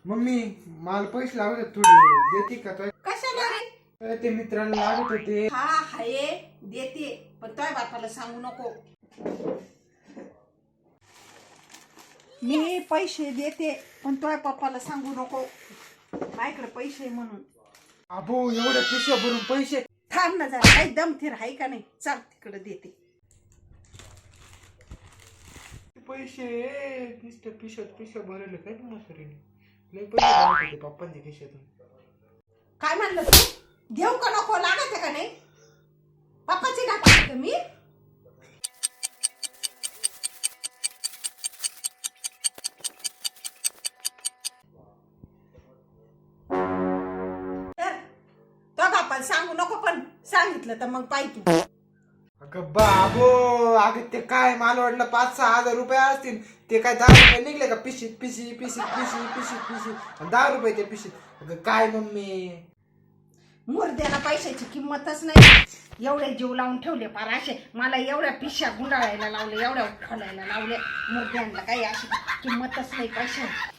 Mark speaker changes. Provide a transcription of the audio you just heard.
Speaker 1: Mummy मला पैसे लागत होते थोडे, देते का तुला?
Speaker 2: कशाला रे?
Speaker 1: ते मित्राला लागत होते.
Speaker 2: हा हाये देते, पण तुझ्या बापाला सांगू नको. मी पैसे देते पण तुझ्या पप्पाला सांगू नको माझ्याकडे पैसे आहे म्हणून.
Speaker 1: अबो एवढ्या पिशव्या भरून पैसे?
Speaker 2: थांब ना जरा, काही दमथीर आहे का नाही? चाल तिकडे देते.
Speaker 1: पैसे नुसतं पिशव्या भरले काय ना सरीने. लय पैसे लागत होते पप्पांच्या खिशातून.
Speaker 2: काय म्हणलं तू? घेऊ का नको? लागत आहे का नाही? पप्पाची लागत मी. तो बापाला सांगू नको, पण सांगितलं तर मग पाहिजे तू.
Speaker 1: अगं बाबो, अगं ते काय मला वाटलं 5-6 हजार रुपये असतील. ते काय 10 रुपये निघले का पिशीत? पिशी 10 रुपये ते पिशीत. अगं काय मम्मी,
Speaker 2: मुर्द्याला पैशाची किंमतच नाही. एवढे जीव लावून ठेवले पार असे, मला एवढ्या पिशा गुंडाळायला लावले, एवढ्या उठवायला लावले. मुर्द्यांना काही अशी किंमतच नाही पैशाची.